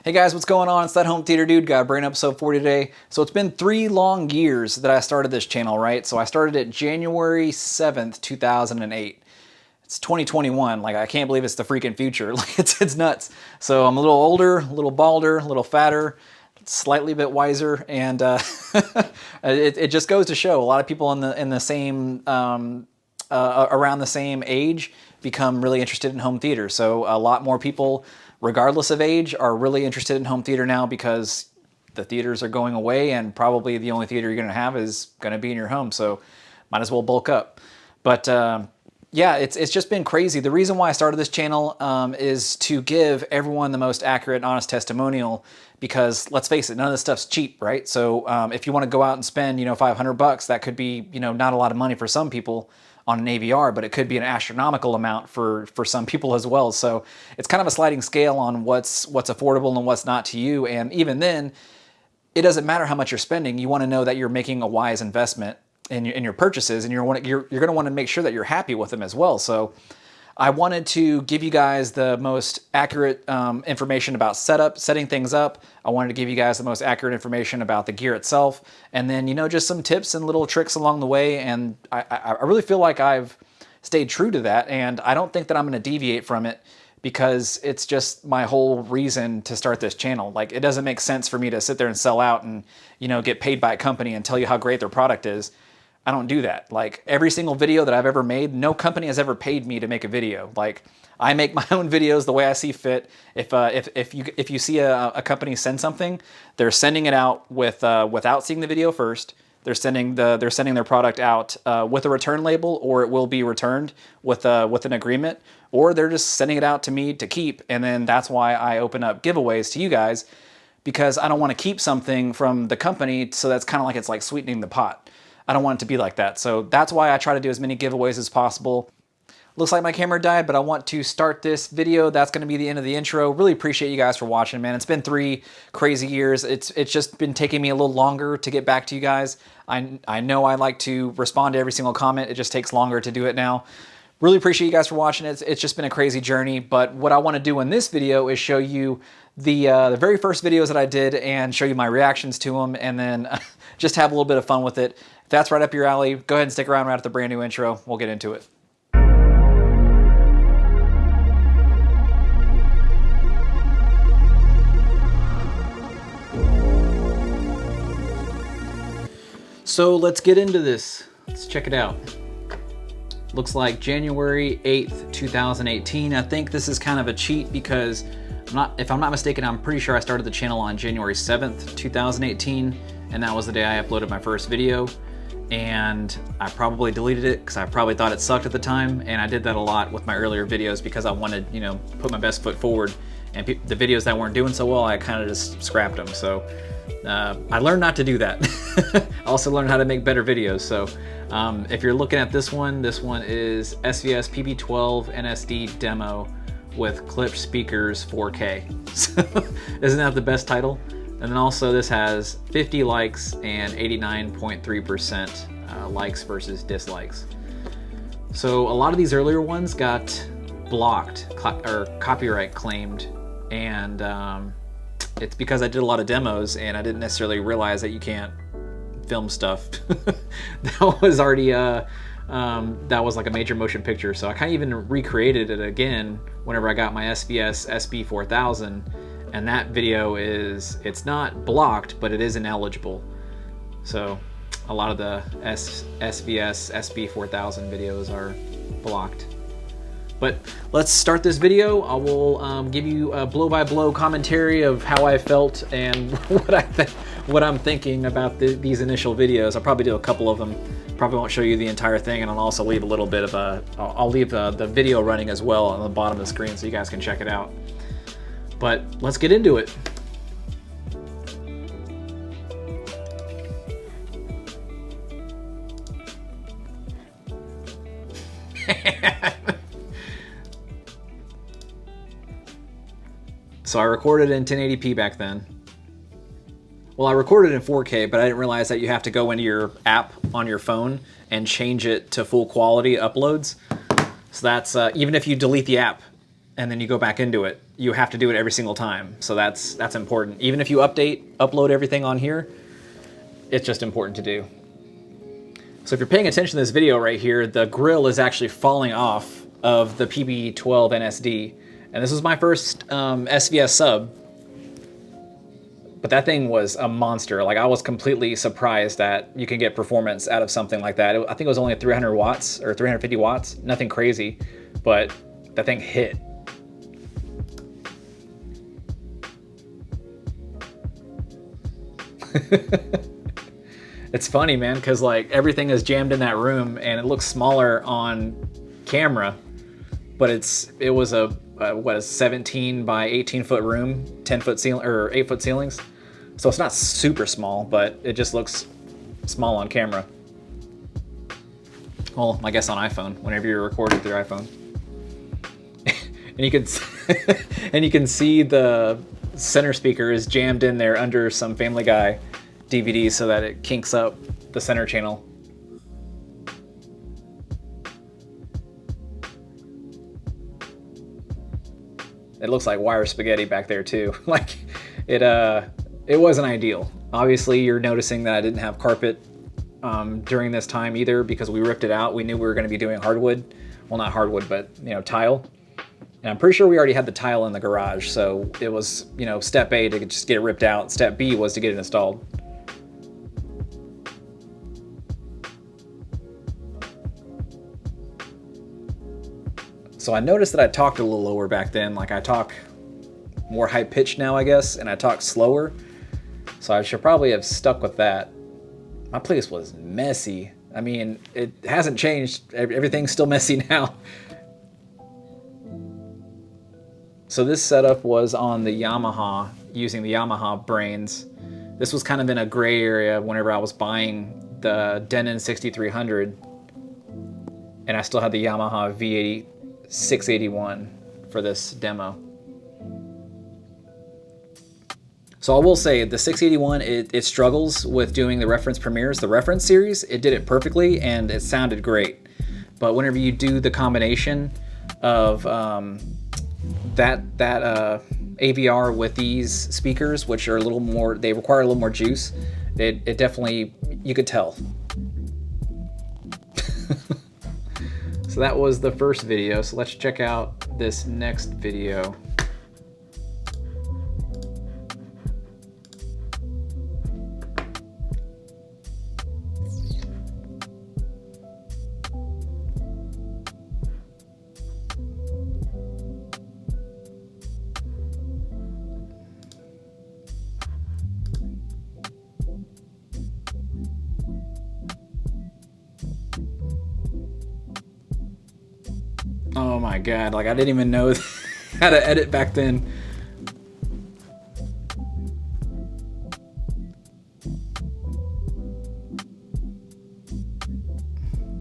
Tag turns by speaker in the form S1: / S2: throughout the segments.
S1: Hey guys, what's going on? It's that home theater dude. Got a brand new episode for you today. So it's been 3 long years that I started this channel, right? So I started it January 7th, 2008. It's 2021. Like, I can't believe it's the freaking future. Like, it's nuts. So I'm a little older, a little balder, a little fatter, slightly bit wiser, and it just goes to show a lot of people in the same around the same age become really interested in home theater. So a lot more people, regardless of age, are really interested in home theater now because the theaters are going away, and probably the only theater you're going to have is going to be in your home. So might as well bulk up. But yeah, it's just been crazy. The reason why I started this channel is to give everyone the most accurate and honest testimonial, because let's face it, none of this stuff's cheap, right? So if you want to go out and spend, $500, that could be, not a lot of money for some people on an AVR, but it could be an astronomical amount for some people as well. So it's kind of a sliding scale on what's affordable and what's not to you. And even then, it doesn't matter how much you're spending. You want to know that you're making a wise investment in your purchases, and you're going to want to make sure that you're happy with them as well. So I wanted to give you guys the most accurate information about setting things up. I wanted to give you guys the most accurate information about the gear itself, and then just some tips and little tricks along the way. And I really feel like I've stayed true to that, and I don't think that I'm going to deviate from it, because it's just my whole reason to start this channel. Like, it doesn't make sense for me to sit there and sell out and get paid by a company and tell you how great their product is. I don't do that. Like, every single video that I've ever made, no company has ever paid me to make a video. Like, I make my own videos the way I see fit. If you see a company send something, they're sending it out without seeing the video first. They're sending their product out with a return label, or it will be returned with an agreement, or they're just sending it out to me to keep. And then that's why I open up giveaways to you guys, because I don't want to keep something from the company. So that's kind of like, it's like sweetening the pot. I don't want it to be like that. So that's why I try to do as many giveaways as possible. Looks like my camera died, but I want to start this video. That's going to be the end of the intro. Really appreciate you guys for watching, man. It's been 3 crazy years. It's just been taking me a little longer to get back to you guys. I know I like to respond to every single comment. It just takes longer to do it now. Really appreciate you guys for watching. It's just been a crazy journey. But what I want to do in this video is show you the very first videos that I did and show you my reactions to them, and then just have a little bit of fun with it. If that's right up your alley, go ahead and stick around right at the brand new intro. We'll get into it. So let's get into this. Let's check it out. Looks like January 8th, 2018. I think this is kind of a cheat because if I'm not mistaken, I'm pretty sure I started the channel on January 7th, 2018, and that was the day I uploaded my first video. And I probably deleted it because I probably thought it sucked at the time, and I did that a lot with my earlier videos because I wanted, put my best foot forward. And the videos that weren't doing so well, I kind of just scrapped them. So I learned not to do that. I also learned how to make better videos. So if you're looking at this one is SVS PB12 NSD demo with clipped speakers 4K. So, isn't that the best title? And then also this has 50 likes and 89.3% likes versus dislikes. So a lot of these earlier ones got blocked or copyright claimed, and it's because I did a lot of demos and I didn't necessarily realize that you can't film stuff. That was already that was like a major motion picture, so I kind of even recreated it again whenever I got my SVS SB4000. And that video it's not blocked, but it is ineligible. So a lot of the SVS SB4000 videos are blocked. But let's start this video. I will give you a blow-by-blow commentary of how I felt and what I'm thinking about these initial videos. I'll probably do a couple of them. Probably won't show you the entire thing, and I'll also leave a little bit of I'll leave the video running as well on the bottom of the screen so you guys can check it out. But let's get into it. So I recorded in 1080p back then. Well, I recorded in 4K, but I didn't realize that you have to go into your app on your phone and change it to full quality uploads. So that's, even if you delete the app, and then you go back into it, you have to do it every single time. So that's important. Even if you upload everything on here, it's just important to do. So if you're paying attention to this video right here, the grill is actually falling off of the PB12 NSD. And this was my first SVS sub, but that thing was a monster. Like, I was completely surprised that you can get performance out of something like that. I think it was only 300 watts or 350 watts, nothing crazy, but that thing hit. It's funny, man, because like everything is jammed in that room and it looks smaller on camera, but it was a what, a 17 by 18 foot room, 10 foot ceiling or 8 foot ceilings. So it's not super small, but it just looks small on camera. Well, I guess on iPhone, whenever you're recording through iPhone. And you can and you can see the center speaker is jammed in there under some Family Guy DVD so that it kinks up the center channel. It looks like wire spaghetti back there too. Like it wasn't ideal. Obviously, you're noticing that I didn't have carpet during this time either because we ripped it out. We knew we were going to be doing hardwood. Well, not hardwood, but tile. And I'm pretty sure we already had the tile in the garage, so it was, step A to just get it ripped out. Step B was to get it installed. So I noticed that I talked a little lower back then. Like, I talk more high pitched now, I guess, and I talk slower. So I should probably have stuck with that. My place was messy. I mean, it hasn't changed. Everything's still messy now. So this setup was on the Yamaha, using the Yamaha brains. This was kind of in a gray area whenever I was buying the Denon 6300. And I still had the Yamaha V80 681 for this demo. So I will say the 681, it struggles with doing the reference premieres. The reference series, it did it perfectly and it sounded great. But whenever you do the combination of that AVR with these speakers, which are a little more, they require a little more juice, it definitely, you could tell. So that was the first video. So let's check out this next video. Oh my God, like I didn't even know how to edit back then.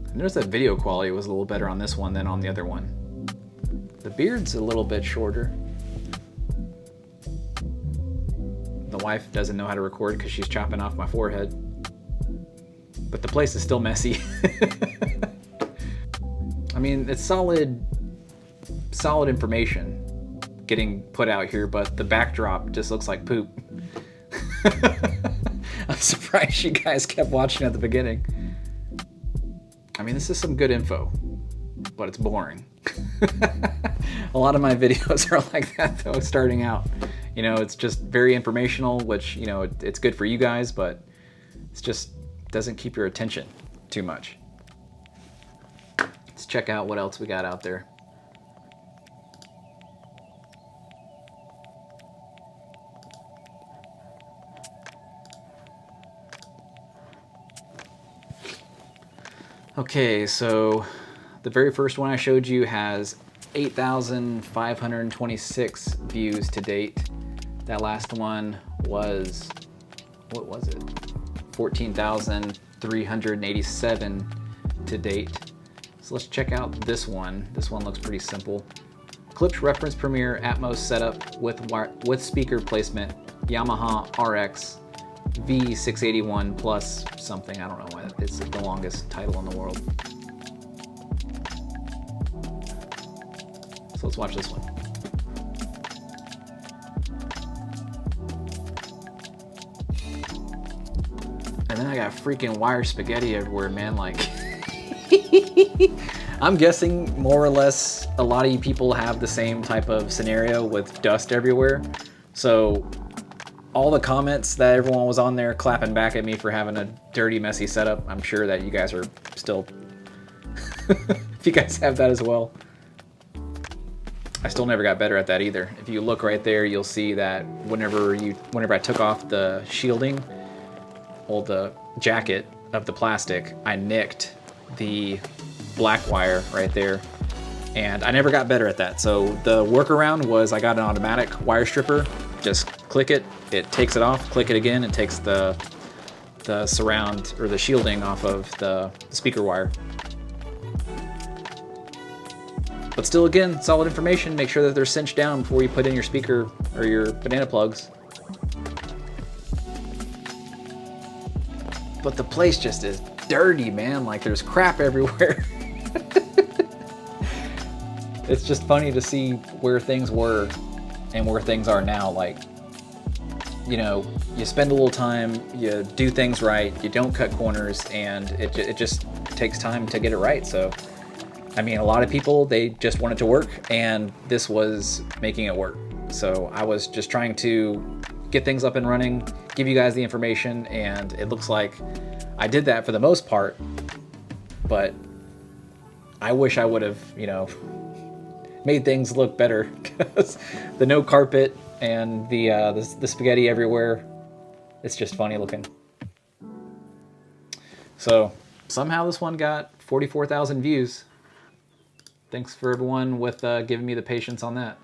S1: I noticed that video quality was a little better on this one than on the other one. The beard's a little bit shorter. The wife doesn't know how to record because she's chopping off my forehead. But the place is still messy. I mean, it's solid information getting put out here, but the backdrop just looks like poop. I'm surprised you guys kept watching at the beginning. I mean, this is some good info, but it's boring. A lot of my videos are like that though, starting out. It's just very informational, which, it's good for you guys, but it's just doesn't keep your attention too much. Let's check out what else we got out there. Okay, so the very first one I showed you has 8,526 views to date. That last one was, what was it? 14,387 to date. So let's check out this one. This one looks pretty simple. Klipsch reference premiere Atmos setup with speaker placement, Yamaha RX V681 plus something. I don't know why it's the longest title in the world. So let's watch this one. And then I got freaking wire spaghetti everywhere, man. Like, I'm guessing more or less a lot of you people have the same type of scenario with dust everywhere. So all the comments that everyone was on there clapping back at me for having a dirty, messy setup, I'm sure that you guys are still, if you guys have that as well. I still never got better at that either. If you look right there, you'll see that whenever I took off the shielding, or the jacket of the plastic, I nicked the black wire right there, and I never got better at that. So the workaround was I got an automatic wire stripper. Just click it, it takes it off, click it again, it takes the surround or the shielding off of the speaker wire. But still, again, solid information. Make sure that they're cinched down before you put in your speaker or your banana plugs. But the place just is dirty, man. Like, there's crap everywhere. It's just funny to see where things were and where things are now. Like, you know, you spend a little time, you do things right, you don't cut corners, and it just takes time to get it right. So, I mean, a lot of people, they just want it to work, and this was making it work. So I was just trying to get things up and running, give you guys the information, and it looks like I did that for the most part, but I wish I would have, you know, made things look better, because the no carpet and the spaghetti everywhere, it's just funny looking. So somehow this one got 44,000 views. Thanks for everyone with giving me the patience on that.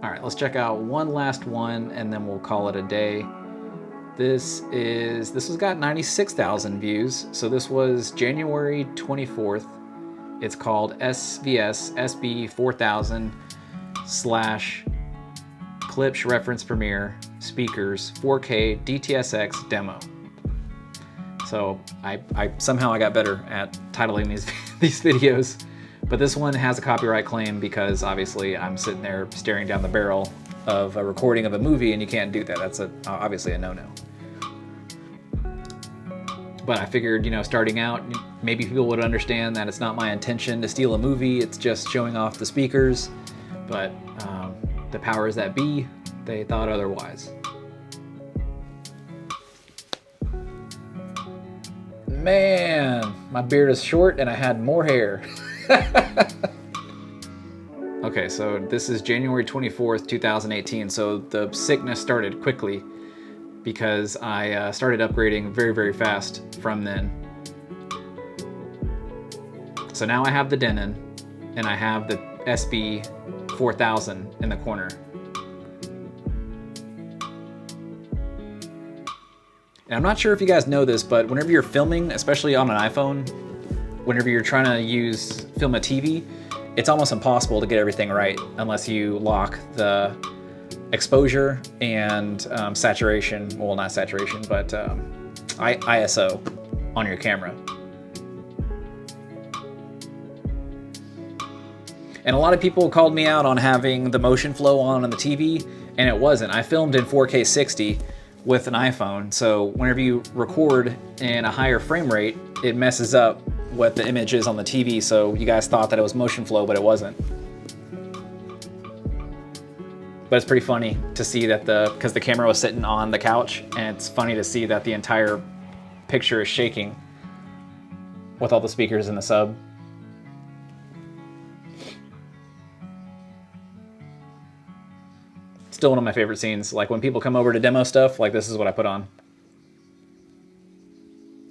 S1: All right, let's check out one last one and then we'll call it a day. This has got 96,000 views. So this was January 24th. It's called SVS SB 4000 / Klipsch Reference Premiere Speakers 4K DTSX Demo. So I somehow got better at titling these videos. But this one has a copyright claim because obviously I'm sitting there staring down the barrel of a recording of a movie, and you can't do that. That's obviously a no-no. But I figured, you know, starting out, maybe people would understand that it's not my intention to steal a movie, it's just showing off the speakers. But the powers that be, they thought otherwise. Man, my beard is short and I had more hair. Okay, so this is January 24th, 2018. So the sickness started quickly because I started upgrading very, very fast from then. So now I have the Denon and I have the SB 4000 in the corner. And I'm not sure if you guys know this, but whenever you're filming, especially on an iPhone, whenever you're trying to film a TV, it's almost impossible to get everything right unless you lock the exposure and saturation, well, not saturation, but ISO on your camera. And a lot of people called me out on having the motion flow on the TV, and it wasn't. I filmed in 4K 60 with an iPhone, so whenever you record in a higher frame rate, it messes up what the image is on the TV, so you guys thought that it was motion flow, but it wasn't. But it's pretty funny to see that because the camera was sitting on the couch, and it's funny to see that the entire picture is shaking with all the speakers in the sub. Still one of my favorite scenes. Like when people come over to demo stuff, like this is what I put on.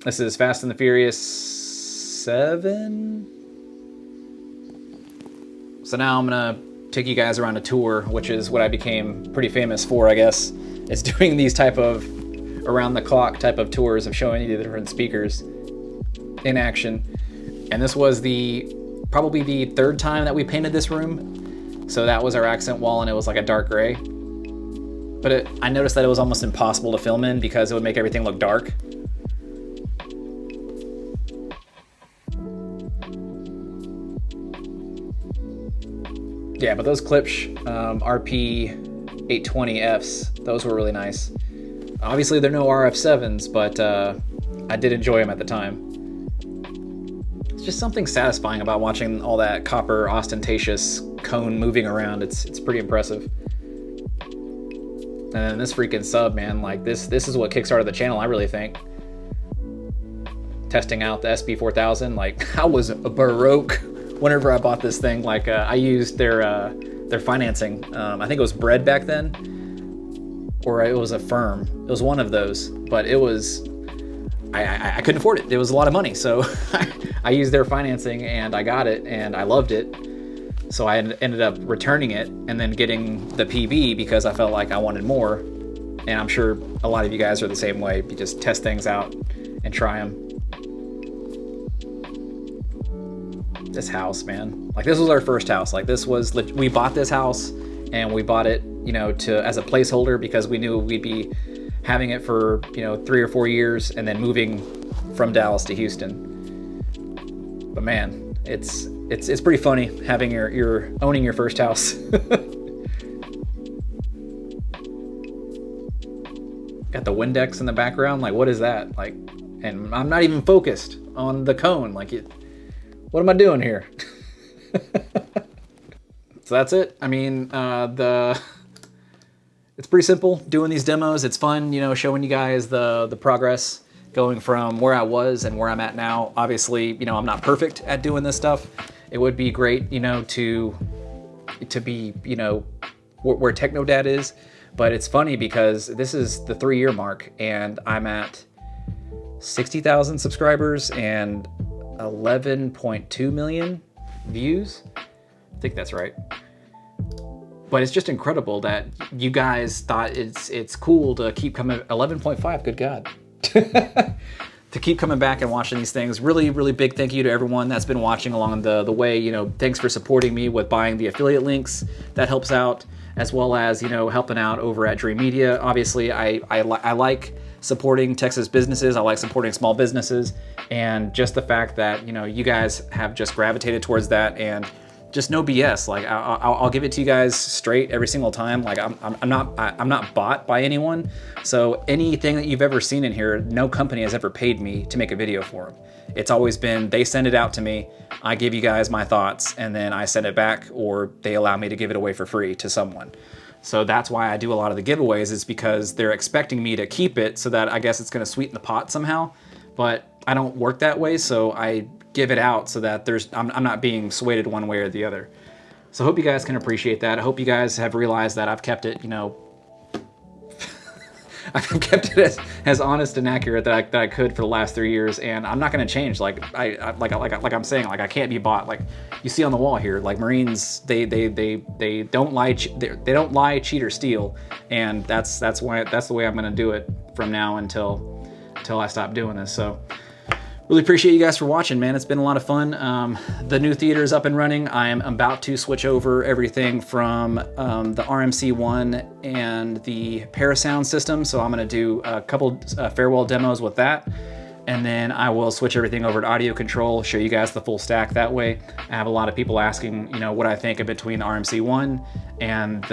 S1: This is Fast and the Furious 7. So now I'm gonna take you guys around a tour, which is what I became pretty famous for, I guess. It's doing these type of around the clock type of tours of showing you the different speakers in action. And this was probably the third time that we painted this room. So that was our accent wall, and it was like a dark gray. But I noticed that it was almost impossible to film in because it would make everything look dark. Yeah, but those Klipsch RP 820Fs, those were really nice. Obviously they're no RF7s, but I did enjoy them at the time. It's just something satisfying about watching all that copper ostentatious cone moving around. It's pretty impressive. And then this freaking sub, man, like this is what kickstarted the channel, I really think. Testing out the SB4000, like I was baroque whenever I bought this thing. Like I used their financing. I think it was Bread back then, or it was a Firm. It was one of those, but it was, I couldn't afford it. It was a lot of money, so I used their financing and I got it and I loved it. So I ended up returning it and then getting the PB because I felt like I wanted more. And I'm sure a lot of you guys are the same way. You just test things out and try them. This house, man, like this was our first house. Like this was, we bought this house and we bought it, you know, as a placeholder because we knew we'd be having it for, you know, 3 or 4 years and then moving from Dallas to Houston. But man, it's pretty funny having your owning your first house. Got the Windex in the background. Like, what is that? Like, and I'm not even focused on the cone. Like, what am I doing here? So that's it. I mean, it's pretty simple doing these demos. It's fun, you know, showing you guys the progress going from where I was and where I'm at now. Obviously, you know, I'm not perfect at doing this stuff. It would be great, you know, to be, you know, where Technodad is. But it's funny because this is the 3-year mark and I'm at 60,000 subscribers and 11.2 million views. I think that's right. But it's just incredible that you guys thought it's cool to keep coming. 11.5, good God. To keep coming back and watching these things. Really, really big thank you to everyone that's been watching along the way. You know, thanks for supporting me with buying the affiliate links. That helps out, as well as, you know, helping out over at Dream Media. Obviously, I like supporting Texas businesses. I like supporting small businesses, and just the fact that, you know, you guys have just gravitated towards that, and just no BS. Like I'll give it to you guys straight every single time. Like I'm not bought by anyone. So anything that you've ever seen in here, no company has ever paid me to make a video for them. It's always been, they send it out to me, I give you guys my thoughts, and then I send it back, or they allow me to give it away for free to someone. So that's why I do a lot of the giveaways, is because they're expecting me to keep it, so that I guess it's gonna sweeten the pot somehow. But I don't work that way, so I give it out so that I'm not being swayed one way or the other. So I hope you guys can appreciate that. I hope you guys have realized that I've kept it, you know, I've kept it as honest and accurate that I could for the last 3 years, and I'm not going to change. Like I'm saying, like I can't be bought. Like you see on the wall here, like Marines, they don't lie, they don't lie, cheat, or steal, and that's the way I'm going to do it from now until I stop doing this. So really appreciate you guys for watching, man. It's been a lot of fun. The new theater is up and running. I am about to switch over everything from the RMC1 and the Parasound system. So I'm gonna do a couple farewell demos with that. And then I will switch everything over to audio control, show you guys the full stack that way. I have a lot of people asking, you know, what I think of between the RMC1 and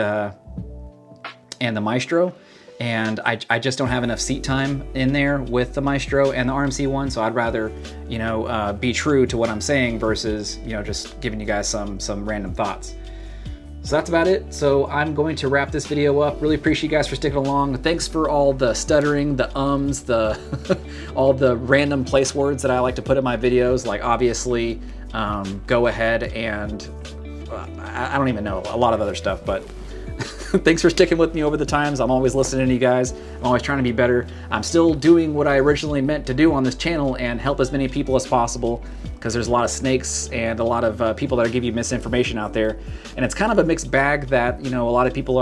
S1: the Maestro. And I just don't have enough seat time in there with the Maestro and the RMC1, so I'd rather, you know, be true to what I'm saying versus, you know, just giving you guys some random thoughts. So that's about it. So I'm going to wrap this video up. Really appreciate you guys for sticking along. Thanks for all the stuttering, the ums, the all the random place words that I like to put in my videos. Like obviously, go ahead and I don't even know, a lot of other stuff, but thanks for sticking with me over the times. I'm always listening to you guys. I'm always trying to be better. I'm still doing what I originally meant to do on this channel and help as many people as possible, because there's a lot of snakes and a lot of people that are giving you misinformation out there. And it's kind of a mixed bag that, you know, a lot of people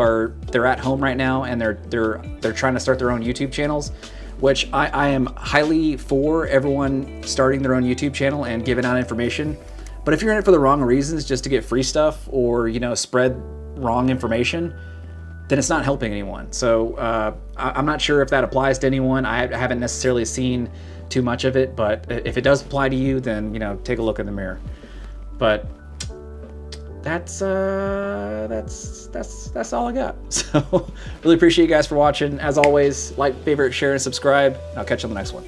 S1: they're at home right now and they're trying to start their own YouTube channels, which I am highly for everyone starting their own YouTube channel and giving out information. But if you're in it for the wrong reasons, just to get free stuff or, you know, spread wrong information, then it's not helping anyone. So I'm not sure if that applies to anyone. I haven't necessarily seen too much of it, but if it does apply to you, then, you know, take a look in the mirror. But that's all I got. So really appreciate you guys for watching. As always, like, favorite, share, and subscribe. I'll catch you on the next one.